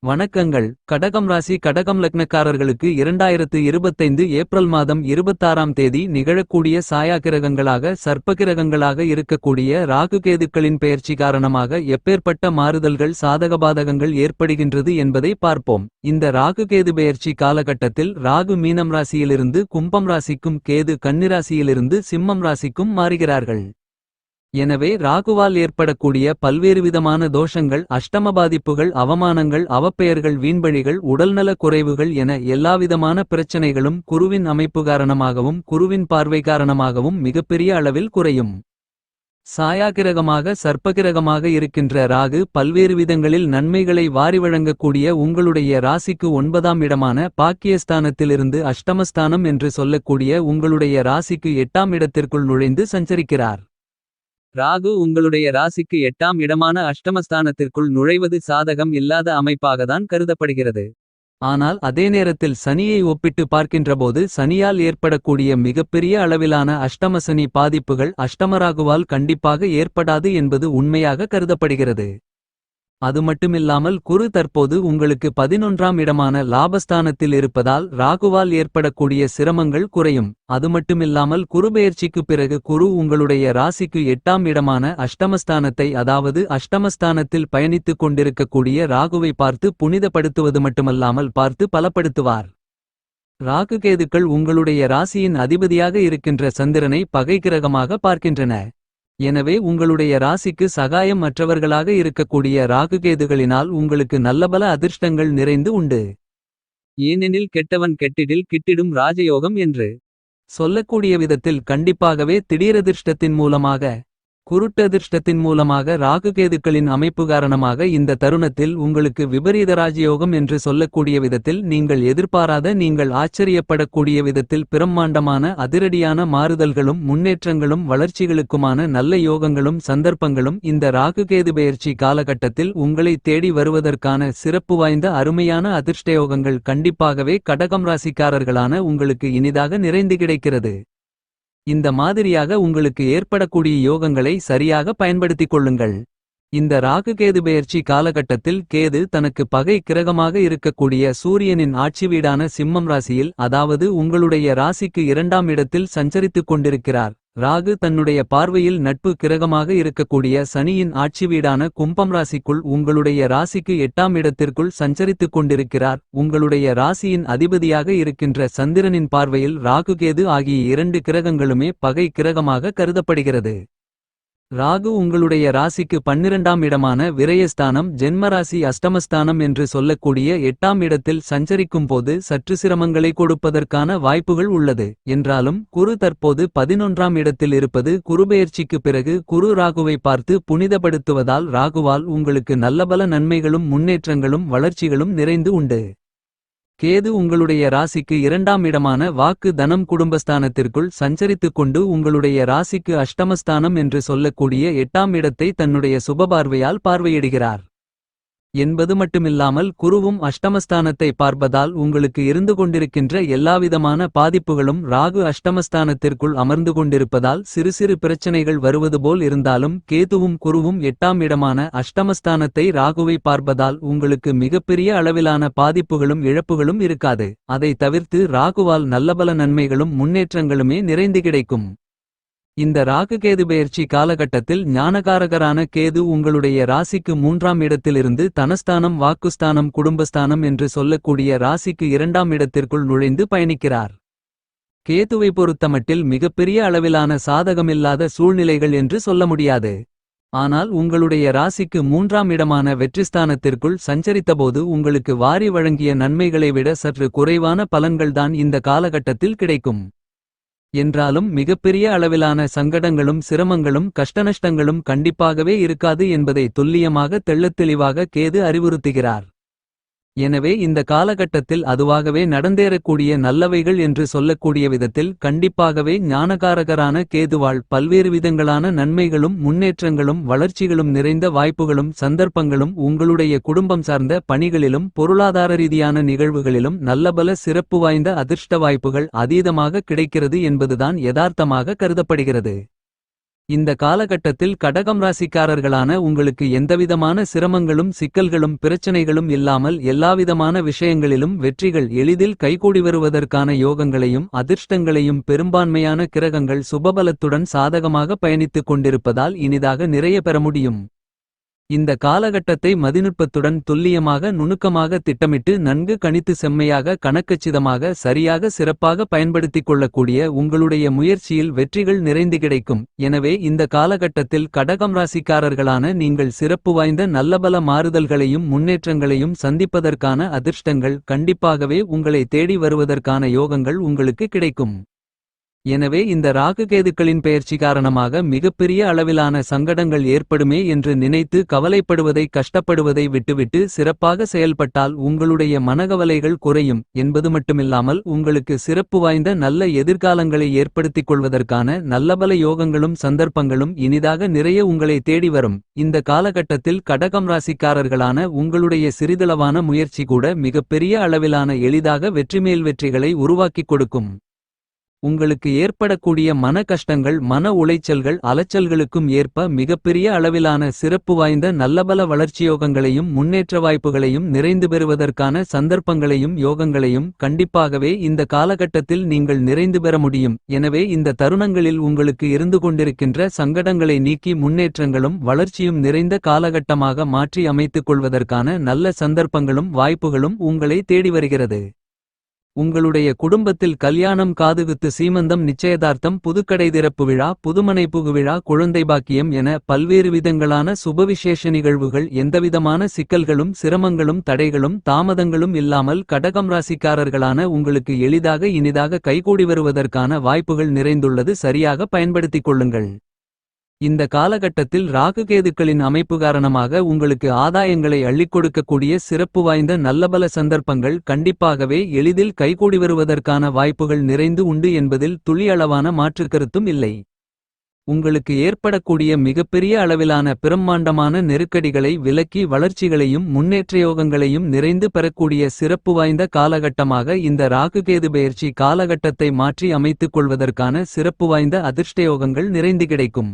வணக்கங்கள். கடகம் ராசி கடகம் லக்னக்காரர்களுக்கு 2025 ஏப்ரல் மாதம் 26ஆம் தேதி நிகழக்கூடிய சாயாகிரகங்களாக சர்ப்பகிரகங்களாக இருக்கக்கூடிய ராகு கேதுக்களின் பெயர்ச்சி காரணமாக எப்பேற்பட்ட மாறுதல்கள் சாதகபாதகங்கள் ஏற்படுகின்றது என்பதை பார்ப்போம். இந்த ராகு கேது பெயர்ச்சி காலகட்டத்தில் ராகு மீனம் ராசியிலிருந்து கும்பம் ராசிக்கும் கேது கன்னிராசியிலிருந்து சிம்மம் ராசிக்கும் மாறுகிறார்கள். எனவே ராகுவால் ஏற்படக்கூடிய பல்வேறு விதமான தோஷங்கள் அஷ்டம பாதிப்புகள் அவமானங்கள் அவப்பெயர்கள் வீண்பழிகள் உடல்நல குறைவுகள் என எல்லாவிதமான பிரச்சனைகளும் குருவின் அமைப்பு காரணமாகவும் குருவின் பார்வை காரணமாகவும் மிகப்பெரிய அளவில் குறையும். சாயாகிரகமாக சர்ப்பகிரகமாக இருக்கின்ற ராகு பல்வேறு விதங்களில் நன்மைகளை வாரி வழங்கக்கூடிய உங்களுடைய ராசிக்கு 9ஆம் இடமான பாக்கியஸ்தானத்திலிருந்து அஷ்டமஸ்தானம் என்று சொல்லக்கூடிய உங்களுடைய ராசிக்கு 8ஆம் இடத்திற்குள் நுழைந்து சஞ்சரிக்கிறார். ராகு உங்களுடைய ராசிக்கு 8ஆம் இடமான அஷ்டமஸ்தானத்திற்குள் நுழைவது சாதகம் இல்லாத அமைப்பாகத்தான் கருதப்படுகிறது. ஆனால் அதே நேரத்தில் சனியை ஒப்பிட்டு பார்க்கின்றபோது சனியால் ஏற்படக்கூடிய மிகப்பெரிய அளவிலான அஷ்டமசனி பாதிப்புகள் அஷ்டமராகுவால் கண்டிப்பாக ஏற்படாது என்பது உண்மையாக கருதப்படுகிறது. அது மட்டுமில்லாமல் குரு தற்போது உங்களுக்கு 11ஆம் இடமான லாபஸ்தானத்தில் இருப்பதால் ராகுவால் ஏற்படக்கூடிய சிரமங்கள் குறையும். அது மட்டுமில்லாமல் குருபெயர்ச்சிக்கு பிறகு குரு உங்களுடைய ராசிக்கு 8ஆம் இடமான அஷ்டமஸ்தானத்தை அதாவது அஷ்டமஸ்தானத்தில் பயணித்துக் கொண்டிருக்கக்கூடிய ராகுவை பார்த்து புனிதப்படுத்துவது மட்டுமல்லாமல் பார்த்து பலப்படுத்துவார். ராகு கேதுக்கள் உங்களுடைய ராசியின் அதிபதியாக இருக்கின்ற சந்திரனை பகை கிரகமாக பார்க்கின்றன. எனவே உங்களுடைய ராசிக்கு சகாயம் மற்றவர்களாக இருக்கக்கூடிய ராகுகேதுகளினால் உங்களுக்கு நல்லபல அதிர்ஷ்டங்கள் நிறைந்து உண்டு. ஏனெனில் கெட்டவன் கெட்டிடில் கிட்டிடும் ராஜயோகம் என்று சொல்லக்கூடிய விதத்தில் கண்டிப்பாகவே திடீரதிர்ஷ்டத்தின் மூலமாக குருட்டதிர்ஷ்டத்தின் மூலமாக ராகுகேதுக்களின் அமைப்பு காரணமாக இந்த தருணத்தில் உங்களுக்கு விபரீத ராஜயோகம் என்று சொல்லக்கூடிய விதத்தில் நீங்கள் எதிர்பாராத நீங்கள் ஆச்சரியப்படக்கூடிய விதத்தில் பிரம்மாண்டமான அதிரடியான மாறுதல்களும் முன்னேற்றங்களும் வளர்ச்சிகளுக்குமான நல்ல யோகங்களும் சந்தர்ப்பங்களும் இந்த ராகுகேது பெயர்ச்சி காலகட்டத்தில் உங்களை தேடி வருவதற்கான சிறப்பு வாய்ந்த அருமையான அதிர்ஷ்டயோகங்கள் கண்டிப்பாகவே கடகம் ராசிக்காரர்களான உங்களுக்கு இனிதாக நிறைந்து கிடைக்கிறது. இந்த மாதிரியாக உங்களுக்கு ஏற்படக்கூடிய யோகங்களை சரியாக பயன்படுத்திக் கொள்ளுங்கள். இந்த ராகு கேது பெயர்ச்சி காலகட்டத்தில் கேது தனக்கு பகை கிரகமாக இருக்கக்கூடிய சூரியனின் ஆட்சி வீடான சிம்மம் ராசியில் அதாவது உங்களுடைய ராசிக்கு 2ஆம் இடத்தில் சஞ்சரித்துக் கொண்டிருக்கிறார். ராகு தன்னுடைய பார்வையில் நட்பு கிரகமாக இருக்கக்கூடிய சனியின் ஆட்சி வீடான கும்பம் ராசிக்குள் உங்களுடைய ராசிக்கு 8ஆம் இடத்திற்குள் சஞ்சரித்துக் கொண்டிருக்கிறார். உங்களுடைய ராசியின் அதிபதியாக இருக்கின்ற சந்திரனின் பார்வையில் ராகுகேது ஆகிய 2 கிரகங்களுமே பகை கிரகமாக கருதப்படுகிறது. ராகு உங்களுடைய ராசிக்கு 12ஆம் இடமான விரயஸ்தானம் ஜென்மராசி அஷ்டமஸ்தானம் என்று சொல்லக்கூடிய 8ஆம் இடத்தில் சஞ்சரிக்கும் போது சற்று சிரமங்களை கொடுப்பதற்கான வாய்ப்புகள் உள்ளது. என்றாலும் குரு தற்போது 11ஆம் இடத்தில் இருப்பது குருபெயர்ச்சிக்கு பிறகு குரு ராகுவை பார்த்து புனிதப்படுத்துவதால் ராகுவால் உங்களுக்கு நல்லபல நன்மைகளும் முன்னேற்றங்களும் வளர்ச்சிகளும் நிறைந்து உண்டு. கேது உங்களுடைய ராசிக்கு 2ஆம் இடமான வாக்கு தனம் குடும்பஸ்தானத்திற்குள் சஞ்சரித்துக் கொண்டு உங்களுடைய ராசிக்கு அஷ்டமஸ்தானம் என்று சொல்லக்கூடிய 8ஆம் இடத்தை தன்னுடைய சுபபார்வையால் பார்வையிடுகிறார் என்பது மட்டுமில்லாமல் குருவும் அஷ்டமஸ்தானத்தை பார்ப்பதால் உங்களுக்கு இருந்து கொண்டிருக்கின்ற எல்லாவிதமான பாதிப்புகளும் ராகு அஷ்டமஸ்தானத்திற்குள் அமர்ந்து கொண்டிருப்பதால் சிறு சிறு பிரச்சனைகள் வருவது போல் இருந்தாலும் கேதுவும் குருவும் 8ஆம் இடமான அஷ்டமஸ்தானத்தை ராகுவை பார்ப்பதால் உங்களுக்கு மிகப்பெரிய அளவிலான பாதிப்புகளும் இழப்புகளும் இருக்காது. அதை தவிர்த்து ராகுவால் நல்லபல நன்மைகளும் முன்னேற்றங்களுமே நிறைந்து கிடைக்கும். இந்த ராகு கேது பெயர்ச்சி காலகட்டத்தில் ஞானகாரகரான கேது உங்களுடைய ராசிக்கு 3ஆம் இடத்திலிருந்து தனஸ்தானம் வாக்குஸ்தானம் குடும்பஸ்தானம் என்று சொல்லக்கூடிய ராசிக்கு 2ஆம் இடத்திற்குள் நுழைந்து பயணிக்கிறார். கேதுவை பொறுத்தமட்டில் மிகப்பெரிய அளவிலான சாதகமில்லாத சூழ்நிலைகள் என்று சொல்ல முடியாது. ஆனால் உங்களுடைய ராசிக்கு 3ஆம் இடமான வெற்றிஸ்தானத்திற்குள் சஞ்சரித்தபோது உங்களுக்கு வாரி வழங்கிய நன்மைகளை விட சற்று குறைவான பலன்கள்தான் இந்த காலகட்டத்தில் கிடைக்கும். என்றாலும் மிகப்பெரிய அளவிலான சங்கடங்களும் சிரமங்களும் கஷ்டநஷ்டங்களும் கண்டிப்பாகவே இருக்காது என்பதை துல்லியமாக தெள்ளத்தெளிவாக கேது அறிவுறுத்துகிறார். எனவே இந்த காலகட்டத்தில் அதுவாகவே நடந்தேறக்கூடிய நல்லவைகள் என்று சொல்லக்கூடிய விதத்தில் கண்டிப்பாகவே ஞானகாரகரான கேதுவால் பல்வேறு விதங்களான நன்மைகளும் முன்னேற்றங்களும் வளர்ச்சிகளும் நிறைந்த வாய்ப்புகளும் சந்தர்ப்பங்களும் உங்களுடைய குடும்பம் சார்ந்த பணிகளிலும் பொருளாதார ரீதியான நிகழ்வுகளிலும் நல்லபல சிறப்பு வாய்ந்த அதிர்ஷ்ட வாய்ப்புகள் அதீதமாக கிடைக்கிறது என்பதுதான் யதார்த்தமாக கருதப்படுகிறது. இந்த காலகட்டத்தில் கடகம் ராசிக்காரர்களான உங்களுக்கு எந்தவிதமான சிரமங்களும் சிக்கல்களும் பிரச்சனைகளும் இல்லாமல் எல்லாவிதமான விஷயங்களிலும் வெற்றிகள் எளிதில் கைகூடி வருவதற்கான யோகங்களையும் அதிர்ஷ்டங்களையும் பெரும்பான்மையான கிரகங்கள் சுபபலத்துடன் சாதகமாக பயணித்துக் கொண்டிருப்பதால் இனிதாக நிறைய பெற முடியும். இந்த காலகட்டத்தை மதிநுட்பத்துடன் துல்லியமாக நுணுக்கமாக திட்டமிட்டு நன்கு கணித்து செம்மையாக கணக்கச்சிதமாக சரியாக சிறப்பாக பயன்படுத்திக் கொள்ளக்கூடிய உங்களுடைய முயற்சியில் வெற்றிகள் நிறைந்து கிடைக்கும். எனவே இந்த காலகட்டத்தில் கடகம் ராசிக்காரர்களான நீங்கள் சிறப்பு வாய்ந்த நல்லபல மாறுதல்களையும் முன்னேற்றங்களையும் சந்திப்பதற்கான அதிர்ஷ்டங்கள் கண்டிப்பாகவே உங்களை தேடி வருவதற்கான யோகங்கள் உங்களுக்கு கிடைக்கும். எனவே இந்த ராகுகேதுக்களின் பெயர்ச்சி காரணமாக மிகப்பெரிய அளவிலான சங்கடங்கள் ஏற்படுமே என்று நினைத்து கவலைப்படுவதை கஷ்டப்படுவதை விட்டுவிட்டு சிறப்பாக செயல்பட்டால் உங்களுடைய மனகவலைகள் குறையும் என்பது மட்டுமில்லாமல் உங்களுக்கு சிறப்பு வாய்ந்த நல்ல எதிர்காலங்களை ஏற்படுத்திக் கொள்வதற்கான நல்லபல யோகங்களும் சந்தர்ப்பங்களும் இனிதாக நிறைய உங்களை தேடி வரும். இந்த காலகட்டத்தில் கடகம் ராசிக்காரர்களான உங்களுடைய சிறிதளவான முயற்சி கூட மிகப்பெரிய அளவிலான எளிதாக வெற்றிமேல் வெற்றிகளை உருவாக்கிக் கொடுக்கும். உங்களுக்கு ஏற்படக்கூடிய மன கஷ்டங்கள் மன உளைச்சல்கள் அலைச்சல்களுக்கும் ஏற்ப மிகப்பெரிய அளவிலான சிறப்பு வாய்ந்த நல்லபல வளர்ச்சியோகங்களையும் முன்னேற்ற வாய்ப்புகளையும் நிறைந்து பெறுவதற்கான சந்தர்ப்பங்களையும் யோகங்களையும் கண்டிப்பாகவே இந்த காலகட்டத்தில் நீங்கள் நிறைந்து பெற முடியும். எனவே இந்த தருணங்களில் உங்களுக்கு இருந்து கொண்டிருக்கின்ற சங்கடங்களை நீக்கி முன்னேற்றங்களும் வளர்ச்சியும் நிறைந்த காலகட்டமாக மாற்றி அமைத்துக் கொள்வதற்கான நல்ல சந்தர்ப்பங்களும் வாய்ப்புகளும் உங்களை தேடி வருகிறது. உங்களுடைய குடும்பத்தில் கல்யாணம் காதுகுத்து சீமந்தம் நிச்சயதார்த்தம் புதுக்கடை திறப்பு விழா புதுமனை புகுவிழா குழந்தை பாக்கியம் என பல்வேறு விதங்களான சுபவிசேஷ நிகழ்வுகள் எந்தவிதமான சிக்கல்களும் சிரமங்களும் தடைகளும் தாமதங்களும் இல்லாமல் கடகம் ராசிக்காரர்களான உங்களுக்கு எளிதாக இனிதாக கைகூடி வருவதற்கான வாய்ப்புகள் நிறைந்துள்ளது. சரியாக பயன்படுத்திக் கொள்ளுங்கள். இந்த காலகட்டத்தில் ராகுகேதுக்களின் அமைப்பு காரணமாக உங்களுக்கு ஆதாயங்களை அள்ளிக் கொடுக்கக்கூடிய சிறப்பு வாய்ந்த நல்லபல சந்தர்ப்பங்கள் கண்டிப்பாகவே எளிதில் கைகூடி வருவதற்கான வாய்ப்புகள் நிறைந்து உண்டு என்பதில் துளியளவான மாற்றுக்கருத்தும் இல்லை. உங்களுக்கு ஏற்படக்கூடிய மிகப்பெரிய அளவிலான பிரம்மாண்டமான நெருக்கடிகளை விலக்கி வளர்ச்சிகளையும் முன்னேற்றயோகங்களையும் நிறைந்து பெறக்கூடிய சிறப்பு வாய்ந்த காலகட்டமாக இந்த ராகுகேது பெயர்ச்சி காலகட்டத்தை மாற்றி அமைத்துக் கொள்வதற்கான சிறப்பு வாய்ந்த அதிர்ஷ்டயோகங்கள் நிறைந்து கிடைக்கும்.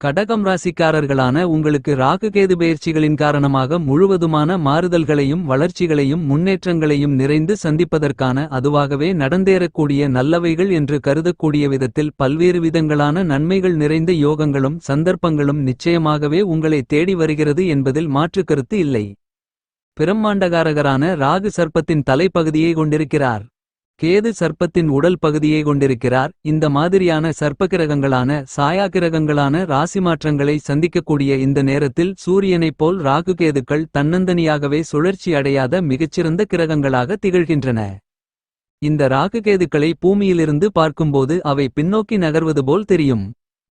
கடகம் ராசிக்காரர்களான உங்களுக்கு ராகுகேது பெயர்ச்சிகளின் காரணமாக முழுவதுமான மாறுதல்களையும் வளர்ச்சிகளையும் முன்னேற்றங்களையும் நிறைந்து சந்திப்பதற்கான அதுவாகவே நடந்தேறக்கூடிய நல்லவைகள் என்று கருதக்கூடிய விதத்தில் பல்வேறு விதங்களான நன்மைகள் நிறைந்த யோகங்களும் சந்தர்ப்பங்களும் நிச்சயமாகவே உங்களை தேடி வருகிறது என்பதில் மாற்றுக்கருத்து இல்லை. பிரம்மாண்டகாரகரான ராகு சர்ப்பத்தின் தலைப்பகுதியை கொண்டிருக்கிறார். கேது சர்ப்பத்தின் உடல் பகுதியை கொண்டிருக்கிறார். இந்த மாதிரியான சர்ப்பகிரகங்களான சாயாகிரகங்களான ராசி மாற்றங்களை சந்திக்கக்கூடிய இந்த நேரத்தில் சூரியனைப் போல் ராகுகேதுக்கள் தன்னந்தனியாகவே சுழற்சி அடையாத மிகச்சிறந்த கிரகங்களாக திகழ்கின்றன. இந்த ராகுகேதுக்களை பூமியிலிருந்து பார்க்கும்போது அவை பின்னோக்கி நகர்வது போல் தெரியும்.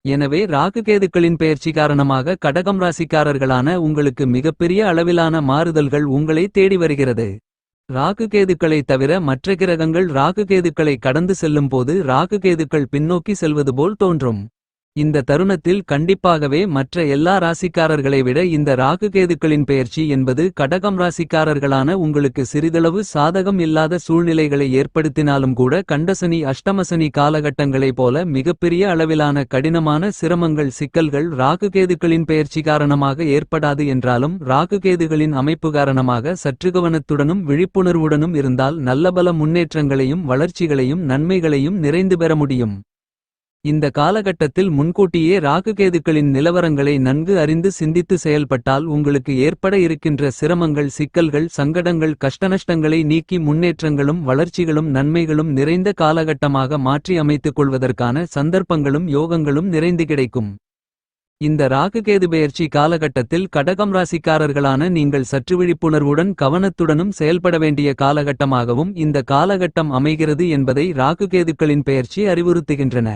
எனவே ராகுகேதுக்களின் பெயர்ச்சி காரணமாக கடகம் ராசிக்காரர்களான உங்களுக்கு மிகப்பெரிய அளவிலான மாறுதல்கள் உங்களை தேடி வருகிறது. ராகுகேதுக்களை தவிர மற்ற கிரகங்கள் ராகுகேதுக்களை கடந்து செல்லும் போது ராகுகேதுக்கள் பின்னோக்கி செல்வது போல் தோன்றும். இந்த தருணத்தில் கண்டிப்பாகவே மற்ற எல்லா ராசிக்காரர்களை விட இந்த ராகுகேதுக்களின் பெயர்ச்சி என்பது கடகம் ராசிக்காரர்களான உங்களுக்கு சிறிதளவு சாதகம் இல்லாத சூழ்நிலைகளை ஏற்படுத்தினாலும் கூட கண்டசனி அஷ்டமசனி காலகட்டங்களைப் போல மிகப்பெரிய அளவிலான கடினமான சிரமங்கள் சிக்கல்கள் ராகுகேதுக்களின் பெயர்ச்சி காரணமாக ஏற்படாது என்றாலும் ராகுகேதுகளின் அமைப்பு காரணமாக சற்று கவனத்துடனும் விழிப்புணர்வுடனும் இருந்தால் நல்லபல முன்னேற்றங்களையும் வளர்ச்சிகளையும் நன்மைகளையும் நிறைந்து பெற முடியும். இந்த காலகட்டத்தில் முன்கூட்டியே ராகுகேதுக்களின் நிலவரங்களை நன்கு அறிந்து சிந்தித்து செயல்பட்டால் உங்களுக்கு ஏற்பட இருக்கின்ற சிரமங்கள் சிக்கல்கள் சங்கடங்கள் கஷ்டநஷ்டங்களை நீக்கி முன்னேற்றங்களும் வளர்ச்சிகளும் நன்மைகளும் நிறைந்த காலகட்டமாக மாற்றி அமைத்துக் கொள்வதற்கான சந்தர்ப்பங்களும் யோகங்களும் நிறைந்து கிடைக்கும். இந்த ராகுகேது பெயர்ச்சி காலகட்டத்தில் கடகம் ராசிக்காரர்களான நீங்கள் சற்று விழிப்புணர்வுடன் கவனத்துடனும் செயல்பட வேண்டிய காலகட்டமாகவும் இந்த காலகட்டம் அமைகிறது என்பதை ராகுகேதுக்களின் பெயர்ச்சி அறிவுறுத்துகின்றன.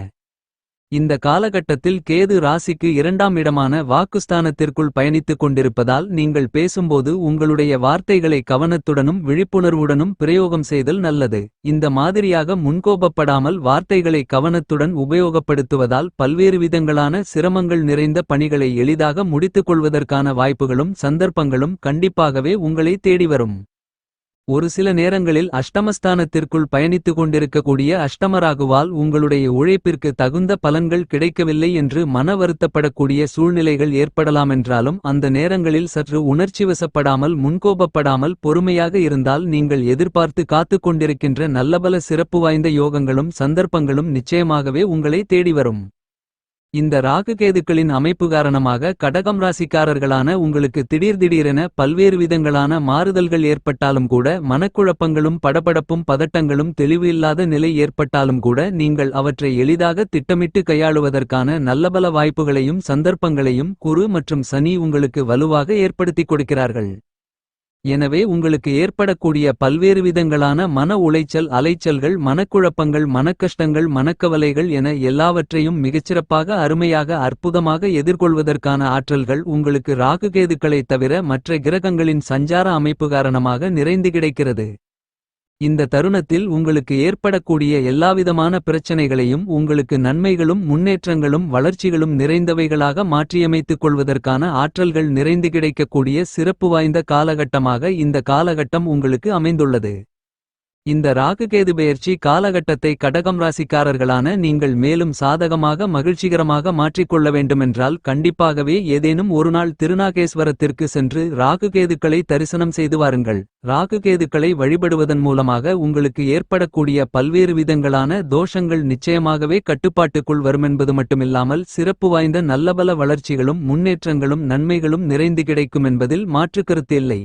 இந்த காலகட்டத்தில் கேது ராசிக்கு 2ஆம் இடமான வாக்குஸ்தானத்திற்குள் பயணித்துக் கொண்டிருப்பதால் நீங்கள் பேசும்போது உங்களுடைய வார்த்தைகளை கவனத்துடனும் விழிப்புணர்வுடனும் பிரயோகம் செய்தல் நல்லது. இந்த மாதிரியாக முன்கோபப்படாமல் வார்த்தைகளை கவனத்துடன் உபயோகப்படுத்துவதால் பல்வேறு விதங்களான சிரமங்கள் நிறைந்த பணிகளை எளிதாக முடித்துக் கொள்வதற்கான வாய்ப்புகளும் சந்தர்ப்பங்களும் கண்டிப்பாகவே உங்களை தேடி வரும். ஒரு சில நேரங்களில் அஷ்டமஸ்தானத்திற்குள் பயணித்து கொண்டிருக்கக்கூடிய அஷ்டமராகுவால் உங்களுடைய உழைப்பிற்கு தகுந்த பலன்கள் கிடைக்கவில்லை என்று மன வருத்தப்படக்கூடிய சூழ்நிலைகள் ஏற்படலாமென்றாலும் அந்த நேரங்களில் சற்று உணர்ச்சிவசப்படாமல் முன்கோபப்படாமல் பொறுமையாக இருந்தால் நீங்கள் எதிர்பார்த்து காத்துக் கொண்டிருக்கின்ற நல்லபல சிறப்பு வாய்ந்த யோகங்களும் சந்தர்ப்பங்களும் நிச்சயமாகவே உங்களை தேடிவரும். இந்த ராகுகேதுக்களின் அமைப்பு காரணமாக கடகம் ராசிக்காரர்களான உங்களுக்கு திடீரென பல்வேறு விதங்களான மாறுதல்கள் ஏற்பட்டாலும் கூட மனக்குழப்பங்களும் படபடப்பும் பதட்டங்களும் தெளிவு இல்லாத நிலை ஏற்பட்டாலும் கூட நீங்கள் அவற்றை எளிதாக திட்டமிட்டு கையாளுவதற்கான நல்லபல வாய்ப்புகளையும் சந்தர்ப்பங்களையும் குரு மற்றும் சனி உங்களுக்கு வலுவாக ஏற்படுத்திக் கொடுக்கிறார்கள். எனவே உங்களுக்கு ஏற்படக்கூடிய பல்வேறு விதங்களான மன உளைச்சல் அலைச்சல்கள் மனக்குழப்பங்கள் மனக்கஷ்டங்கள் மனக்கவலைகள் என எல்லாவற்றையும் மிகச்சிறப்பாக அருமையாக அற்புதமாக எதிர்கொள்வதற்கான ஆற்றல்கள் உங்களுக்கு ராகுகேதுக்களைத் தவிர மற்ற கிரகங்களின் சஞ்சார அமைப்பு காரணமாக நிறைந்து கிடைக்கிறது. இந்த தருணத்தில் உங்களுக்கு ஏற்படக்கூடிய எல்லாவிதமான பிரச்சனைகளையும் உங்களுக்கு நன்மைகளும் முன்னேற்றங்களும் வளர்ச்சிகளும் நிறைந்தவைகளாக மாற்றியமைத்துக் கொள்வதற்கான ஆற்றல்கள் நிறைந்து கிடைக்கக்கூடிய சிறப்பு வாய்ந்த காலகட்டமாக இந்த காலகட்டம் உங்களுக்கு அமைந்துள்ளது. இந்த ராகுகேது பெயர்ச்சி காலகட்டத்தை கடகம் ராசிக்காரர்களான நீங்கள் மேலும் சாதகமாக மகிழ்ச்சிகரமாக மாற்றிக்கொள்ள வேண்டுமென்றால் கண்டிப்பாகவே ஏதேனும் ஒருநாள் திருநாகேஸ்வரத்திற்கு சென்று ராகுகேதுக்களை தரிசனம் செய்து வாருங்கள். ராகுகேதுக்களை வழிபடுவதன் மூலமாக உங்களுக்கு ஏற்படக்கூடிய பல்வேறு விதங்களான தோஷங்கள் நிச்சயமாகவே கட்டுப்பாட்டுக்குள் வருமென்பது மட்டுமில்லாமல் சிறப்பு வாய்ந்த நல்லபல வளர்ச்சிகளும் முன்னேற்றங்களும் நன்மைகளும் நிறைந்து கிடைக்கும் என்பதில் மாற்றுக்கருத்து இல்லை.